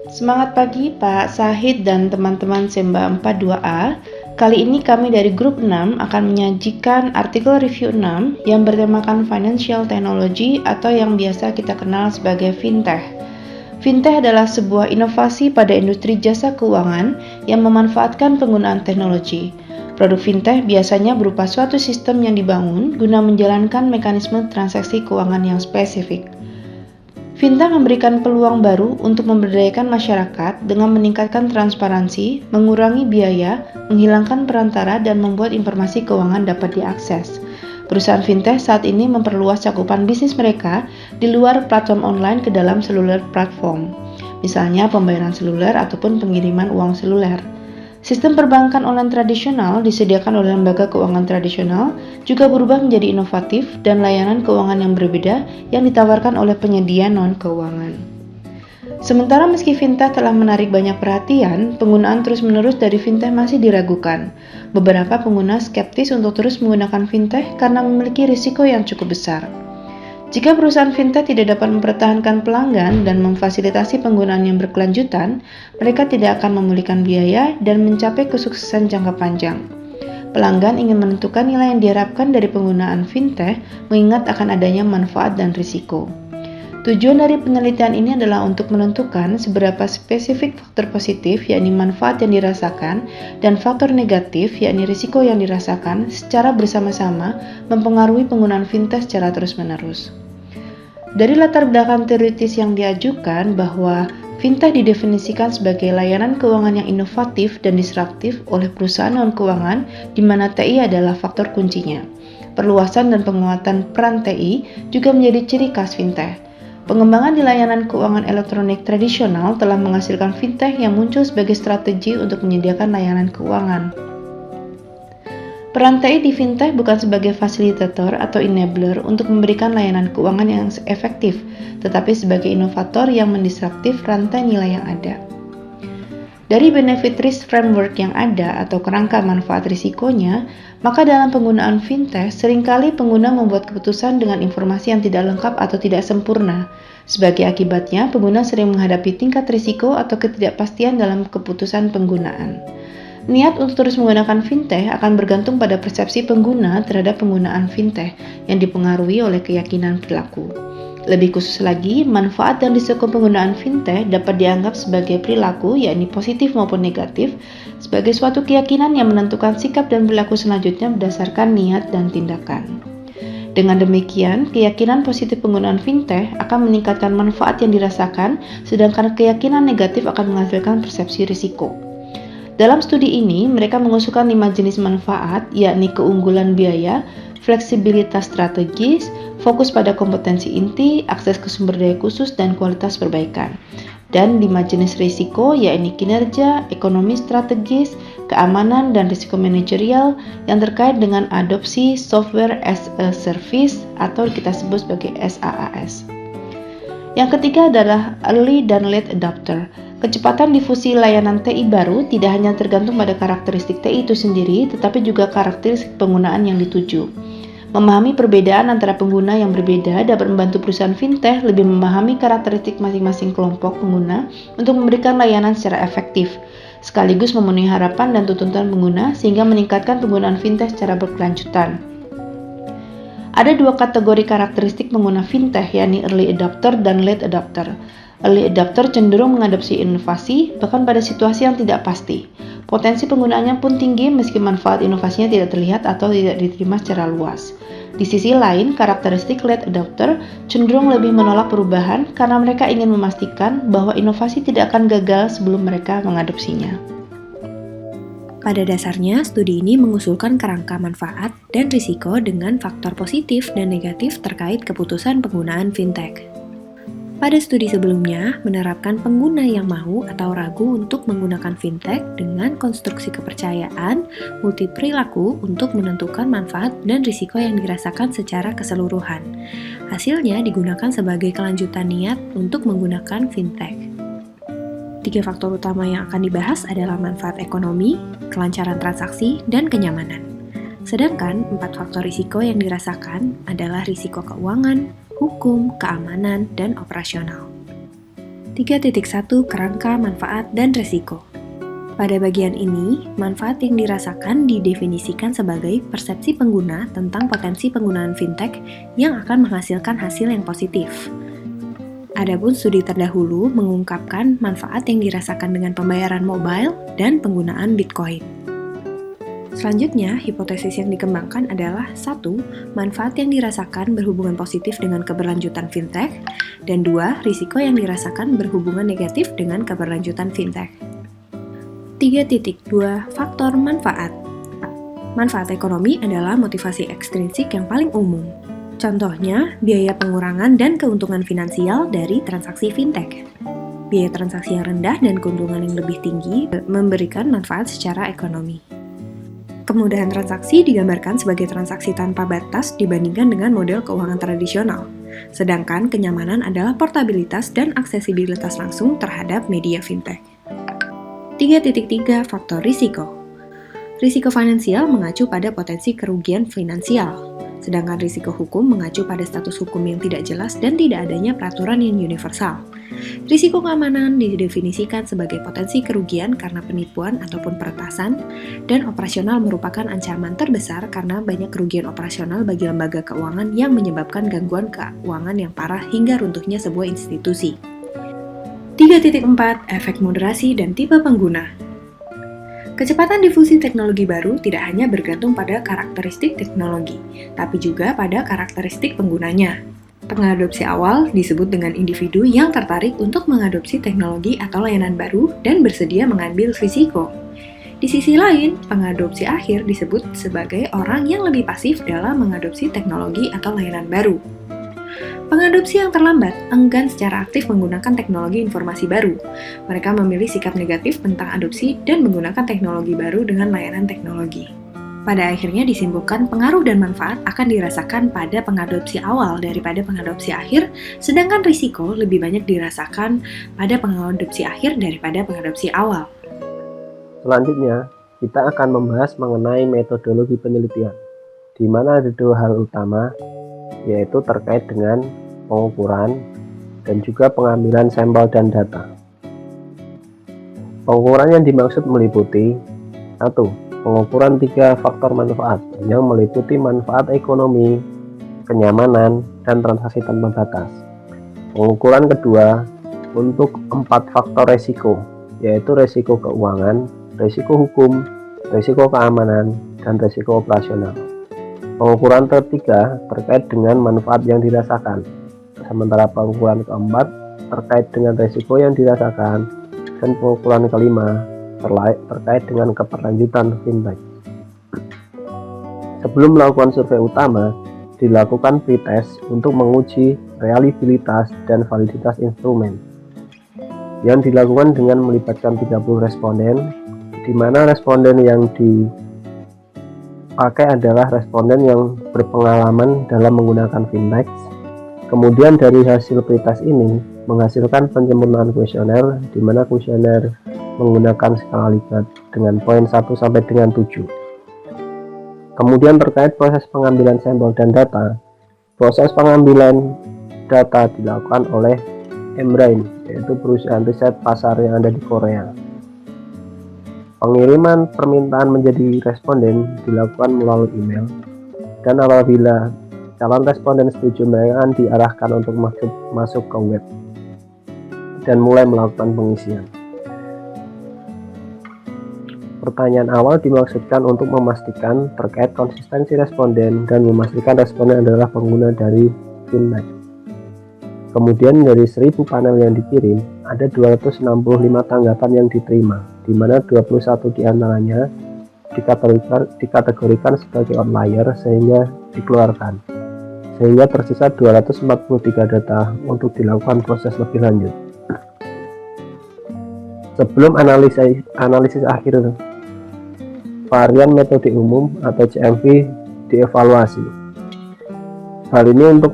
Semangat pagi Pak Sahid dan teman-teman Semba 42A. Kali ini kami dari grup 6 akan menyajikan artikel review 6 yang bertemakan Financial Technology atau yang biasa kita kenal sebagai Fintech. Fintech adalah sebuah inovasi pada industri jasa keuangan yang memanfaatkan penggunaan teknologi. Produk fintech biasanya berupa suatu sistem yang dibangun guna menjalankan mekanisme transaksi keuangan yang spesifik. Fintech memberikan peluang baru untuk memberdayakan masyarakat dengan meningkatkan transparansi, mengurangi biaya, menghilangkan perantara, dan membuat informasi keuangan dapat diakses. Perusahaan fintech saat ini memperluas cakupan bisnis mereka di luar platform online ke dalam seluler platform, misalnya pembayaran seluler ataupun pengiriman uang seluler. Sistem perbankan online tradisional disediakan oleh lembaga keuangan tradisional juga berubah menjadi inovatif dan layanan keuangan yang berbeda yang ditawarkan oleh penyedia non-keuangan. Sementara meski fintech telah menarik banyak perhatian, penggunaan terus-menerus dari fintech masih diragukan. Beberapa pengguna skeptis untuk terus menggunakan fintech karena memiliki risiko yang cukup besar. Jika perusahaan fintech tidak dapat mempertahankan pelanggan dan memfasilitasi penggunaan yang berkelanjutan, mereka tidak akan memulihkan biaya dan mencapai kesuksesan jangka panjang. Pelanggan ingin menentukan nilai yang diharapkan dari penggunaan fintech, mengingat akan adanya manfaat dan risiko. Tujuan dari penelitian ini adalah untuk menentukan seberapa spesifik faktor positif, yakni manfaat yang dirasakan, dan faktor negatif, yakni risiko yang dirasakan, secara bersama-sama mempengaruhi penggunaan fintech secara terus-menerus. Dari latar belakang teoritis yang diajukan bahwa fintech didefinisikan sebagai layanan keuangan yang inovatif dan disruptif oleh perusahaan non-keuangan, di mana TI adalah faktor kuncinya. Perluasan dan penguatan peran TI juga menjadi ciri khas fintech. Pengembangan di layanan keuangan elektronik tradisional telah menghasilkan fintech yang muncul sebagai strategi untuk menyediakan layanan keuangan. Peran TI di fintech bukan sebagai fasilitator atau enabler untuk memberikan layanan keuangan yang efektif, tetapi sebagai inovator yang mendisruptif rantai nilai yang ada. Dari benefit risk framework yang ada atau kerangka manfaat risikonya, maka dalam penggunaan fintech seringkali pengguna membuat keputusan dengan informasi yang tidak lengkap atau tidak sempurna. Sebagai akibatnya, pengguna sering menghadapi tingkat risiko atau ketidakpastian dalam keputusan penggunaan. Niat untuk terus menggunakan fintech akan bergantung pada persepsi pengguna terhadap penggunaan fintech yang dipengaruhi oleh keyakinan perilaku. Lebih khusus lagi, manfaat dan risiko penggunaan fintech dapat dianggap sebagai perilaku, yakni positif maupun negatif, sebagai suatu keyakinan yang menentukan sikap dan perilaku selanjutnya berdasarkan niat dan tindakan. Dengan demikian, keyakinan positif penggunaan fintech akan meningkatkan manfaat yang dirasakan, sedangkan keyakinan negatif akan menghasilkan persepsi risiko. Dalam studi ini, mereka mengusulkan 5 jenis manfaat, yakni keunggulan biaya, fleksibilitas strategis, fokus pada kompetensi inti, akses ke sumber daya khusus, dan kualitas perbaikan. Dan 5 jenis risiko, yakni kinerja, ekonomi strategis, keamanan, dan risiko manajerial yang terkait dengan adopsi software as a service atau kita sebut sebagai SaaS. Yang ketiga adalah early dan late adopter. Kecepatan difusi layanan TI baru tidak hanya tergantung pada karakteristik TI itu sendiri, tetapi juga karakteristik penggunaan yang dituju. Memahami perbedaan antara pengguna yang berbeda dapat membantu perusahaan fintech lebih memahami karakteristik masing-masing kelompok pengguna untuk memberikan layanan secara efektif, sekaligus memenuhi harapan dan tuntutan pengguna sehingga meningkatkan penggunaan fintech secara berkelanjutan. Ada 2 kategori karakteristik pengguna fintech, yakni early adopter dan late adopter. Early adopter cenderung mengadopsi inovasi, bahkan pada situasi yang tidak pasti. Potensi penggunaannya pun tinggi meski manfaat inovasinya tidak terlihat atau tidak diterima secara luas. Di sisi lain, karakteristik late adopter cenderung lebih menolak perubahan karena mereka ingin memastikan bahwa inovasi tidak akan gagal sebelum mereka mengadopsinya. Pada dasarnya, studi ini mengusulkan kerangka manfaat dan risiko dengan faktor positif dan negatif terkait keputusan penggunaan fintech. Pada studi sebelumnya, menerapkan pengguna yang mau atau ragu untuk menggunakan fintech dengan konstruksi kepercayaan multi perilaku untuk menentukan manfaat dan risiko yang dirasakan secara keseluruhan. Hasilnya digunakan sebagai kelanjutan niat untuk menggunakan fintech. 3 faktor utama yang akan dibahas adalah manfaat ekonomi, kelancaran transaksi, dan kenyamanan. Sedangkan 4 faktor risiko yang dirasakan adalah risiko keuangan, hukum, keamanan, dan operasional. 3.1 Kerangka manfaat dan resiko. Pada bagian ini, manfaat yang dirasakan didefinisikan sebagai persepsi pengguna tentang potensi penggunaan fintech yang akan menghasilkan hasil yang positif. Adapun studi terdahulu mengungkapkan manfaat yang dirasakan dengan pembayaran mobile dan penggunaan Bitcoin. Selanjutnya, hipotesis yang dikembangkan adalah 1. Manfaat yang dirasakan berhubungan positif dengan keberlanjutan fintech, dan 2. Risiko yang dirasakan berhubungan negatif dengan keberlanjutan fintech. 3.2 Faktor manfaat. Manfaat ekonomi adalah motivasi ekstrinsik yang paling umum. Contohnya, biaya pengurangan dan keuntungan finansial dari transaksi fintech. Biaya transaksi yang rendah dan keuntungan yang lebih tinggi memberikan manfaat secara ekonomi. Kemudahan transaksi digambarkan sebagai transaksi tanpa batas dibandingkan dengan model keuangan tradisional. Sedangkan kenyamanan adalah portabilitas dan aksesibilitas langsung terhadap media fintech. 3.3 Faktor risiko. Risiko finansial mengacu pada potensi kerugian finansial, sedangkan risiko hukum mengacu pada status hukum yang tidak jelas dan tidak adanya peraturan yang universal. Risiko keamanan didefinisikan sebagai potensi kerugian karena penipuan ataupun peretasan, dan operasional merupakan ancaman terbesar karena banyak kerugian operasional bagi lembaga keuangan yang menyebabkan gangguan keuangan yang parah hingga runtuhnya sebuah institusi. 3.4 Efek moderasi dan tipe pengguna. Kecepatan difusi teknologi baru tidak hanya bergantung pada karakteristik teknologi, tapi juga pada karakteristik penggunanya. Pengadopsi awal disebut dengan individu yang tertarik untuk mengadopsi teknologi atau layanan baru dan bersedia mengambil risiko. Di sisi lain, pengadopsi akhir disebut sebagai orang yang lebih pasif dalam mengadopsi teknologi atau layanan baru. Pengadopsi yang terlambat enggan secara aktif menggunakan teknologi informasi baru. Mereka memilih sikap negatif tentang adopsi dan menggunakan teknologi baru dengan layanan teknologi. Pada akhirnya disimpulkan pengaruh dan manfaat akan dirasakan pada pengadopsi awal daripada pengadopsi akhir, sedangkan risiko lebih banyak dirasakan pada pengadopsi akhir daripada pengadopsi awal. Selanjutnya, kita akan membahas mengenai metodologi penelitian, di mana ada dua hal utama, yaitu terkait dengan pengukuran dan juga pengambilan sampel dan data. Pengukuran yang dimaksud meliputi 1. Pengukuran 3 faktor manfaat yang meliputi manfaat ekonomi, kenyamanan, dan transaksi tanpa batas. Pengukuran kedua untuk 4 faktor resiko, yaitu resiko keuangan, resiko hukum, resiko keamanan, dan resiko operasional. Pengukuran ketiga terkait dengan manfaat yang dirasakan, sementara pengukuran keempat terkait dengan resiko yang dirasakan, dan pengukuran kelima terkait dengan keberlanjutan fintech. Sebelum melakukan survei utama, dilakukan pretest untuk menguji reliabilitas dan validitas instrumen, yang dilakukan dengan melibatkan 30 responden, di mana responden yang dipakai adalah responden yang berpengalaman dalam menggunakan fintech. Kemudian dari hasil pretest ini menghasilkan penyempurnaan kuesioner, di mana kuesioner menggunakan skala Likert dengan poin 1 sampai dengan 7. Kemudian terkait proses pengambilan sampel dan data, proses pengambilan data dilakukan oleh Embrain, yaitu perusahaan riset pasar yang ada di Korea. Pengiriman permintaan menjadi responden dilakukan melalui email, dan apabila calon responden setuju, mereka akan diarahkan untuk masuk ke web dan mulai melakukan pengisian. Pertanyaan awal dimaksudkan untuk memastikan terkait konsistensi responden dan memastikan responden adalah pengguna dari fintech. Kemudian dari 1000 panel yang dikirim, ada 265 tanggapan yang diterima, di mana 21 diantaranya dikategorikan sebagai outlier sehingga dikeluarkan, sehingga tersisa 243 data untuk dilakukan proses lebih lanjut. Sebelum analisis akhir, varian metode umum atau CMV dievaluasi. Hal ini untuk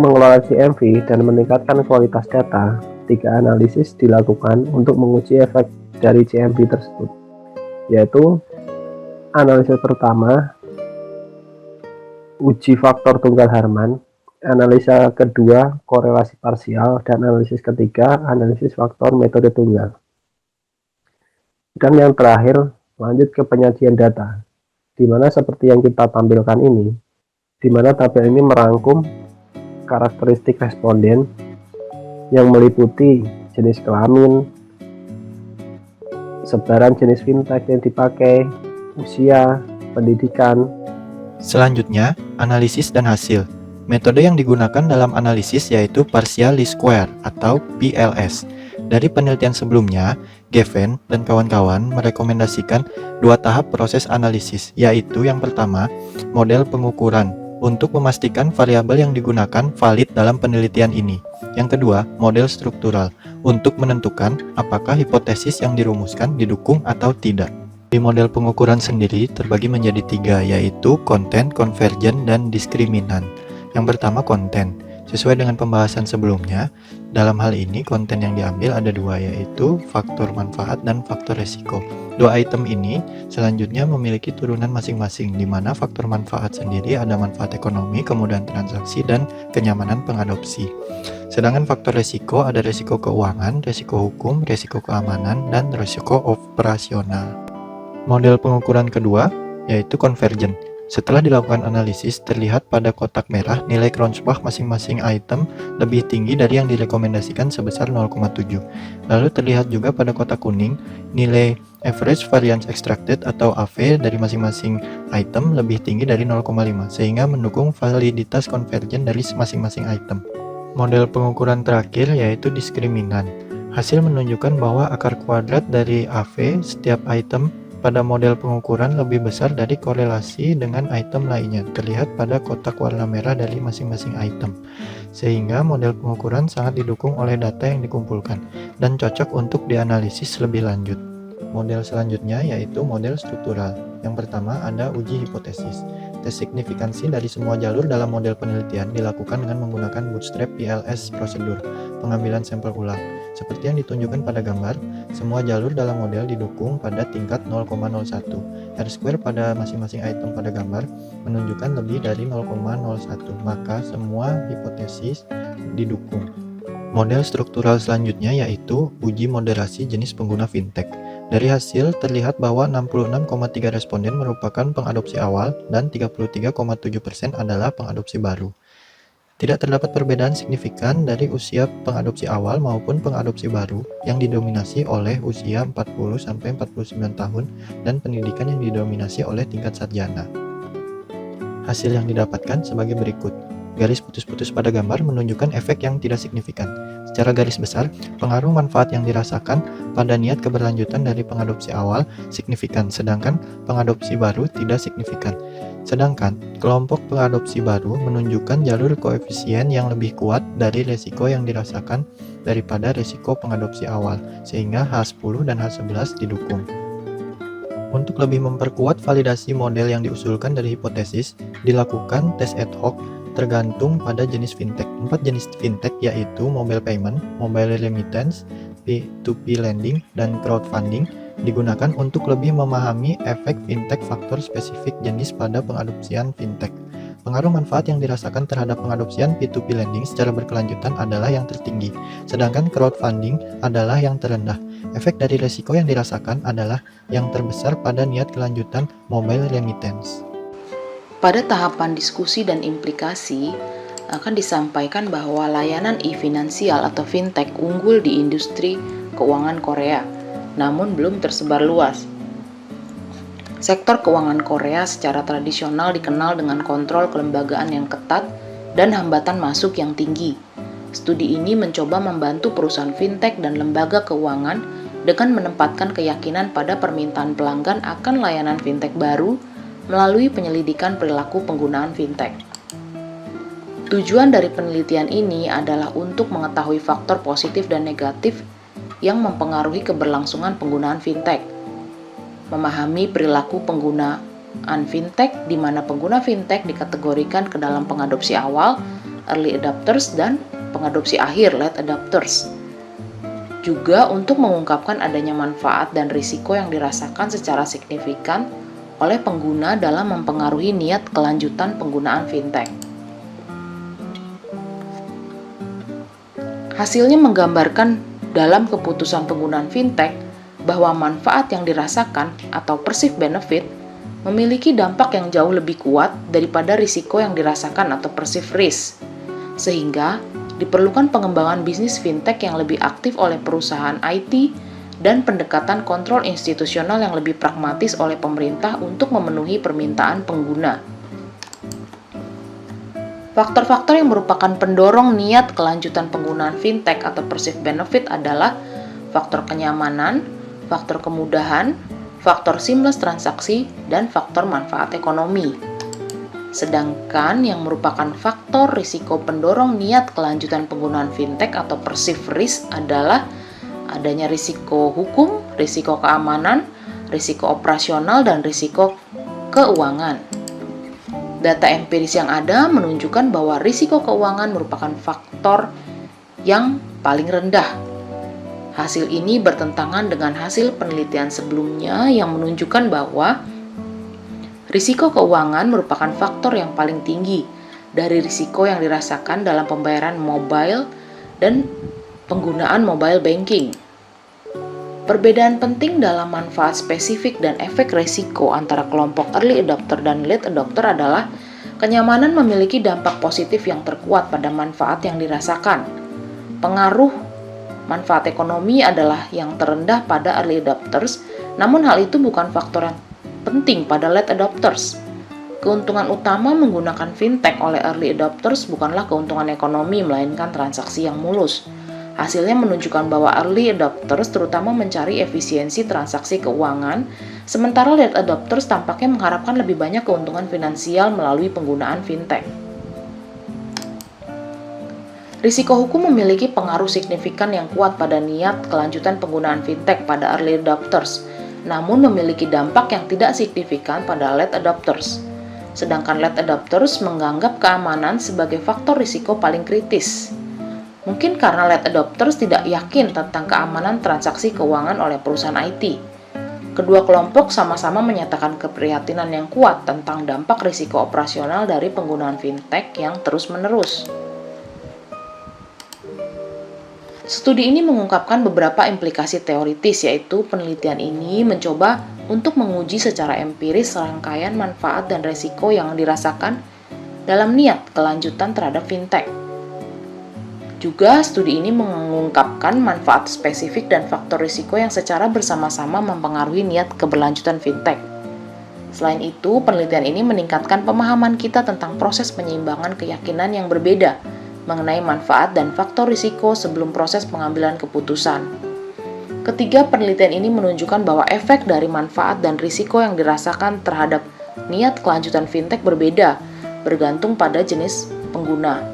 mengelola CMV dan meningkatkan kualitas data. 3 analisis dilakukan untuk menguji efek dari CMV tersebut, yaitu analisis pertama, uji faktor tunggal Harman, analisa kedua, korelasi parsial, dan analisis ketiga, analisis faktor metode tunggal. Dan yang terakhir, lanjut ke penyajian data, di mana seperti yang kita tampilkan ini, di mana tabel ini merangkum karakteristik responden yang meliputi jenis kelamin, sebaran jenis fintech yang dipakai, usia, pendidikan. Selanjutnya, analisis dan hasil. Metode yang digunakan dalam analisis yaitu partial least square atau PLS. Dari penelitian sebelumnya, Geffen dan kawan-kawan merekomendasikan 2 tahap proses analisis, yaitu yang pertama, model pengukuran, untuk memastikan variabel yang digunakan valid dalam penelitian ini. Yang kedua, model struktural, untuk menentukan apakah hipotesis yang dirumuskan didukung atau tidak. Di model pengukuran sendiri terbagi menjadi 3, yaitu konten, konvergen, dan diskriminan. Yang pertama, konten. Sesuai dengan pembahasan sebelumnya, dalam hal ini konten yang diambil ada 2, yaitu faktor manfaat dan faktor resiko. 2 item ini selanjutnya memiliki turunan masing-masing, di mana faktor manfaat sendiri ada manfaat ekonomi, kemudahan transaksi, dan kenyamanan pengadopsi. Sedangkan faktor resiko ada resiko keuangan, resiko hukum, resiko keamanan, dan resiko operasional. Model pengukuran kedua yaitu konvergen. Setelah dilakukan analisis, terlihat pada kotak merah nilai Kronspach masing-masing item lebih tinggi dari yang direkomendasikan sebesar 0,7. Lalu terlihat juga pada kotak kuning nilai average variance extracted atau AV dari masing-masing item lebih tinggi dari 0,5, sehingga mendukung validitas konvergen dari masing-masing item. Model pengukuran terakhir yaitu diskriminan. Hasil menunjukkan bahwa akar kuadrat dari AV setiap item pada model pengukuran lebih besar dari korelasi dengan item lainnya, terlihat pada kotak warna merah dari masing-masing item. Sehingga model pengukuran sangat didukung oleh data yang dikumpulkan dan cocok untuk dianalisis lebih lanjut. Model selanjutnya yaitu model struktural. Yang pertama ada uji hipotesis. Tes signifikansi dari semua jalur dalam model penelitian dilakukan dengan menggunakan bootstrap PLS prosedur, pengambilan sampel ulang. Seperti yang ditunjukkan pada gambar, semua jalur dalam model didukung pada tingkat 0,01. R-square pada masing-masing item pada gambar menunjukkan lebih dari 0,01, maka semua hipotesis didukung. Model struktural selanjutnya yaitu uji moderasi jenis pengguna fintech. Dari hasil terlihat bahwa 66,3 responden merupakan pengadopsi awal dan 33,7% adalah pengadopsi baru. Tidak terdapat perbedaan signifikan dari usia pengadopsi awal maupun pengadopsi baru yang didominasi oleh usia 40-49 tahun dan pendidikan yang didominasi oleh tingkat sarjana. Hasil yang didapatkan sebagai berikut. Garis putus-putus pada gambar menunjukkan efek yang tidak signifikan. Secara garis besar, pengaruh manfaat yang dirasakan pada niat keberlanjutan dari pengadopsi awal signifikan, sedangkan pengadopsi baru tidak signifikan. Sedangkan kelompok pengadopsi baru menunjukkan jalur koefisien yang lebih kuat dari resiko yang dirasakan daripada resiko pengadopsi awal, sehingga H10 dan H11 didukung. Untuk lebih memperkuat validasi model yang diusulkan dari hipotesis, dilakukan tes ad hoc tergantung pada jenis fintech. 4 jenis fintech yaitu mobile payment, mobile remittance, P2P lending, dan crowdfunding digunakan untuk lebih memahami efek fintech faktor spesifik jenis pada pengadopsian fintech. Pengaruh manfaat yang dirasakan terhadap pengadopsian P2P lending secara berkelanjutan adalah yang tertinggi, sedangkan crowdfunding adalah yang terendah. Efek dari resiko yang dirasakan adalah yang terbesar pada niat kelanjutan mobile remittance. Pada tahapan diskusi dan implikasi, akan disampaikan bahwa layanan e-finansial atau fintech unggul di industri keuangan Korea, namun belum tersebar luas. Sektor keuangan Korea secara tradisional dikenal dengan kontrol kelembagaan yang ketat dan hambatan masuk yang tinggi. Studi ini mencoba membantu perusahaan fintech dan lembaga keuangan dengan menempatkan keyakinan pada permintaan pelanggan akan layanan fintech baru melalui penyelidikan perilaku penggunaan fintech. Tujuan dari penelitian ini adalah untuk mengetahui faktor positif dan negatif yang mempengaruhi keberlangsungan penggunaan fintech, memahami perilaku penggunaan fintech di mana pengguna fintech dikategorikan ke dalam pengadopsi awal, early adopters, dan pengadopsi akhir, late adopters. Juga untuk mengungkapkan adanya manfaat dan risiko yang dirasakan secara signifikan oleh pengguna dalam mempengaruhi niat kelanjutan penggunaan fintech. Hasilnya menggambarkan dalam keputusan penggunaan fintech bahwa manfaat yang dirasakan atau perceived benefit memiliki dampak yang jauh lebih kuat daripada risiko yang dirasakan atau perceived risk. Sehingga diperlukan pengembangan bisnis fintech yang lebih aktif oleh perusahaan IT dan pendekatan kontrol institusional yang lebih pragmatis oleh pemerintah untuk memenuhi permintaan pengguna. Faktor-faktor yang merupakan pendorong niat kelanjutan penggunaan fintech atau perceived benefit adalah faktor kenyamanan, faktor kemudahan, faktor seamless transaksi, dan faktor manfaat ekonomi. Sedangkan yang merupakan faktor risiko pendorong niat kelanjutan penggunaan fintech atau perceived risk adalah adanya risiko hukum, risiko keamanan, risiko operasional, dan risiko keuangan. Data empiris yang ada menunjukkan bahwa risiko keuangan merupakan faktor yang paling rendah. Hasil ini bertentangan dengan hasil penelitian sebelumnya yang menunjukkan bahwa risiko keuangan merupakan faktor yang paling tinggi dari risiko yang dirasakan dalam pembayaran mobile dan penggunaan mobile banking. Perbedaan penting dalam manfaat spesifik dan efek risiko antara kelompok early adopter dan late adopter adalah kenyamanan memiliki dampak positif yang terkuat pada manfaat yang dirasakan. Pengaruh manfaat ekonomi adalah yang terendah pada early adopters, namun hal itu bukan faktor yang penting pada late adopters. Keuntungan utama menggunakan fintech oleh early adopters bukanlah keuntungan ekonomi, melainkan transaksi yang mulus. Hasilnya menunjukkan bahwa early adopters terutama mencari efisiensi transaksi keuangan, sementara late adopters tampaknya mengharapkan lebih banyak keuntungan finansial melalui penggunaan fintech. Risiko hukum memiliki pengaruh signifikan yang kuat pada niat kelanjutan penggunaan fintech pada early adopters, namun memiliki dampak yang tidak signifikan pada late adopters. Sedangkan late adopters menganggap keamanan sebagai faktor risiko paling kritis. Mungkin karena late adopters tidak yakin tentang keamanan transaksi keuangan oleh perusahaan IT. Kedua kelompok sama-sama menyatakan keprihatinan yang kuat tentang dampak risiko operasional dari penggunaan fintech yang terus-menerus. Studi ini mengungkapkan beberapa implikasi teoritis, yaitu penelitian ini mencoba untuk menguji secara empiris rangkaian manfaat dan risiko yang dirasakan dalam niat kelanjutan terhadap fintech. Juga studi ini mengungkapkan manfaat spesifik dan faktor risiko yang secara bersama-sama mempengaruhi niat keberlanjutan fintech. Selain itu, penelitian ini meningkatkan pemahaman kita tentang proses penyeimbangan keyakinan yang berbeda mengenai manfaat dan faktor risiko sebelum proses pengambilan keputusan. Ketiga, penelitian ini menunjukkan bahwa efek dari manfaat dan risiko yang dirasakan terhadap niat kelanjutan fintech berbeda, bergantung pada jenis pengguna.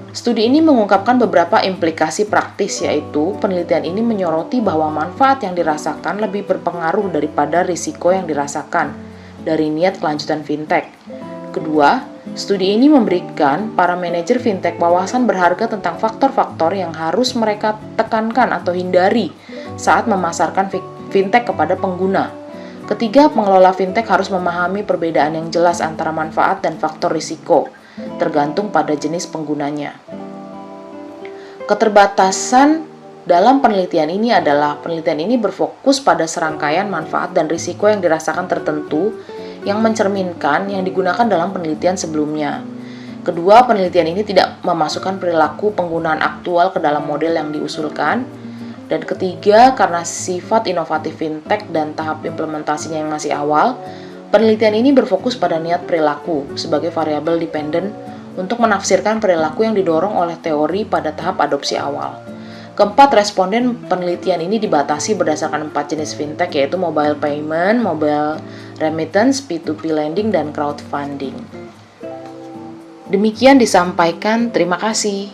Studi ini mengungkapkan beberapa implikasi praktis, yaitu penelitian ini menyoroti bahwa manfaat yang dirasakan lebih berpengaruh daripada risiko yang dirasakan dari niat kelanjutan fintech. Kedua, studi ini memberikan para manajer fintech wawasan berharga tentang faktor-faktor yang harus mereka tekankan atau hindari saat memasarkan fintech kepada pengguna. Ketiga, pengelola fintech harus memahami perbedaan yang jelas antara manfaat dan faktor risiko, tergantung pada jenis penggunanya. Keterbatasan dalam penelitian ini adalah penelitian ini berfokus pada serangkaian manfaat dan risiko yang dirasakan tertentu yang mencerminkan yang digunakan dalam penelitian sebelumnya. Kedua, penelitian ini tidak memasukkan perilaku penggunaan aktual ke dalam model yang diusulkan. Dan ketiga, karena sifat inovatif fintech dan tahap implementasinya yang masih awal, penelitian ini berfokus pada niat perilaku sebagai variabel dependen untuk menafsirkan perilaku yang didorong oleh teori pada tahap adopsi awal. Keempat, responden penelitian ini dibatasi berdasarkan 4 jenis fintech, yaitu mobile payment, mobile remittance, P2P lending, dan crowdfunding. Demikian disampaikan, terima kasih.